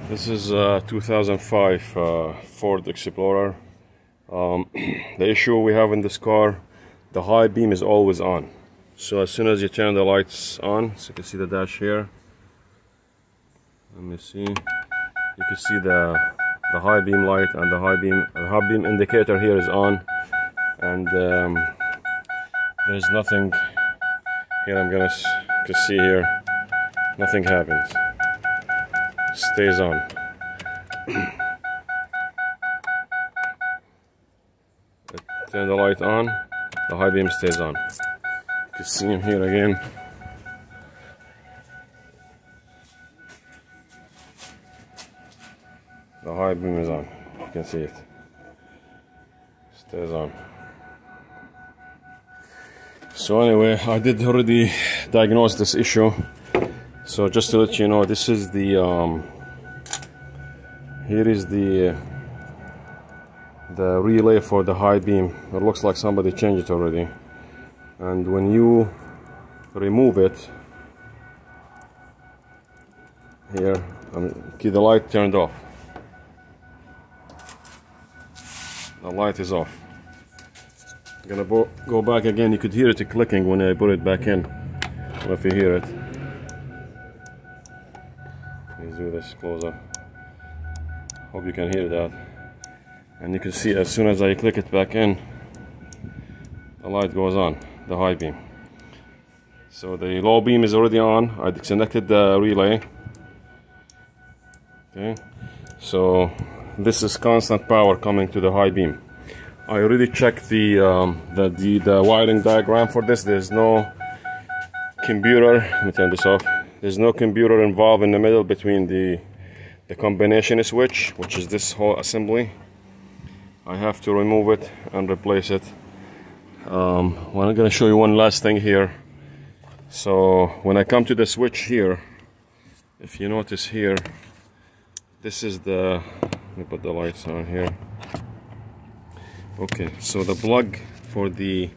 This is a 2005 Ford Explorer. The issue we have in this car, the high beam is always on. So as soon as you turn the lights on, so you can see the dash here. Let me see. You can see the high beam light, and the high beam indicator here is on, and there's nothing here. I'm gonna see here. Nothing happens. Stays on. Turn the light on, the high beam stays on. You can see him here again. The high beam is on. You can see it. Stays on. So anyway, I did already diagnose this issue. So just to let you know, this is the here is the relay for the high beam. It looks like somebody changed it already, and when you remove it here, keep the light turned off. The light is off. I'm gonna go back again. You could hear it clicking when I put it back in. If you hear it. Let's do this closer. Hope you can hear that. And you can see as soon as I click it back in, the light goes on, the high beam. So the low beam is already on. I disconnected the relay. Okay, so this is constant power coming to the high beam. I already checked the wiring diagram for this. There's no computer. Let me turn this off. There's no computer involved in the middle between the combination switch, which is this whole assembly. I have to remove it and replace it. Well, I'm going to show you one last thing here. So when I come to the switch here, if you notice here, this is the, let me put the lights on here. Okay, so the plug for the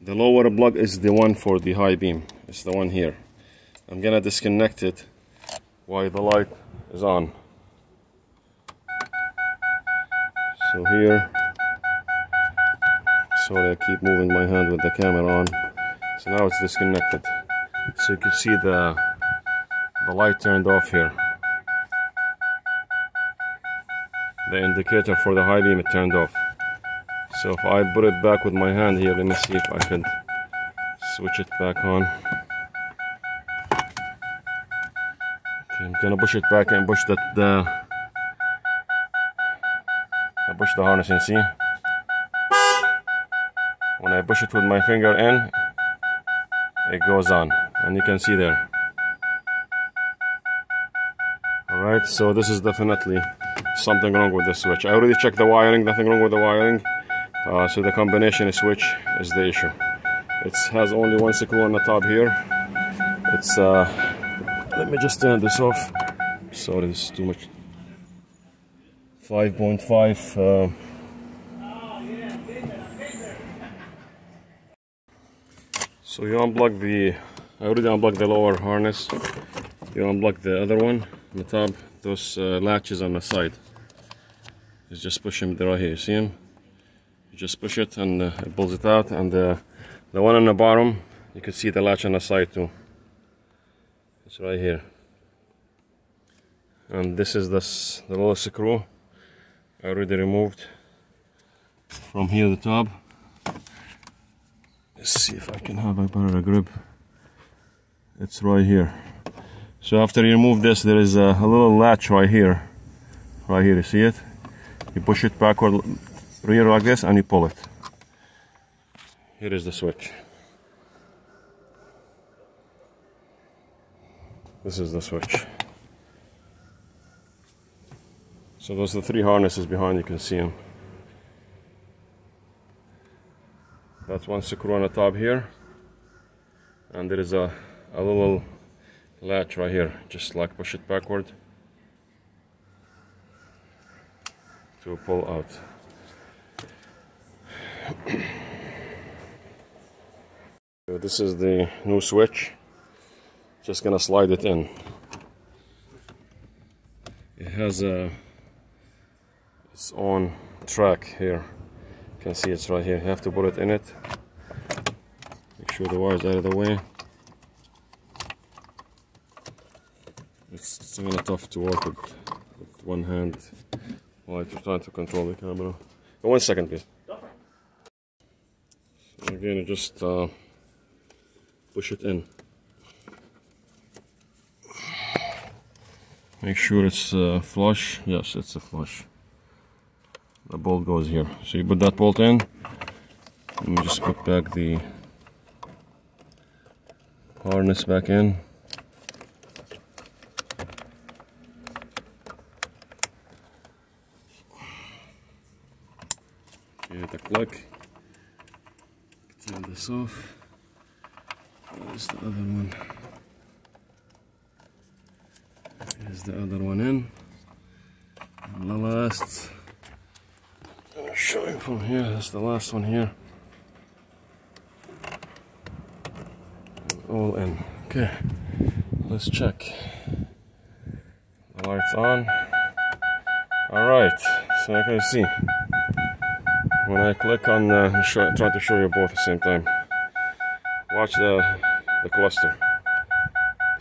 lower plug is the one for the high beam. It's the one here. I'm gonna disconnect it while the light is on. So here, sorry, I keep moving my hand with the camera on. So now it's disconnected. So you can see the light turned off here. The indicator for the high beam it turned off. So if I put it back with my hand here, let me see if I can switch it back on. Okay, I'm gonna push it back and push I push the harness and see. When I push it with my finger in, it goes on, and you can see there. Alright, so this is definitely something wrong with the switch. I already checked the wiring, nothing wrong with the wiring. So the combination switch is the issue. It has only one screw on the top here. It's let me just turn this off. Sorry, this is too much. 5.5. So you unplug I already unplugged the lower harness. You unplug the other one on the top. Those latches on the side. You just push them right here. You see them? You just push it and it pulls it out. And the one on the bottom, you can see the latch on the side too. It's right here. And this is the little screw I already removed from here at the top. Let's see if I can have a better grip. It's right here. So after you remove this, there is a little latch right here. Right here, you see it? You push it backward, rear like this, and you pull it. Here is the switch. This is the switch. So those are the three harnesses behind, you can see them. That's one screw on the top here. And there is a little latch right here. Just like push it backward to pull out. So this is the new switch. Just gonna slide it in. it has its own track here. You can see it's right here. You have to put it in it. Make sure the wire's out of the way. It's kind of tough to work with one hand while you're trying to control the camera. Oh, 1 second, please. So again, you just push it in. Make sure it's flush. Yes, it's a flush. The bolt goes here. So you put that bolt in. Let me just put back the harness back in. Give it a click. Turn this off. There's the other one. Here's the other one in. And the last. I'm gonna show you from here. That's the last one here. All in. Okay. Let's check. The light's on. Alright. So I can see. When I click on, try to show you both at the same time. Watch the cluster.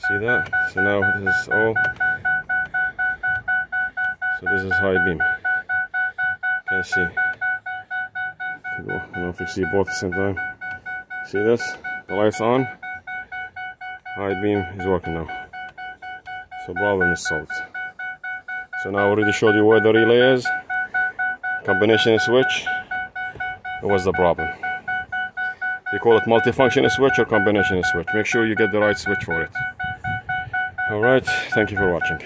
See that? So now this is all. So this is high beam. You can see. I don't know if you see both at the same time. See this? The light's on. High beam is working now. So problem is solved. So now I already showed you where the relay is. Combination switch. What's the problem? You call it multifunction switch or combination switch. Make sure you get the right switch for it. Alright, thank you for watching.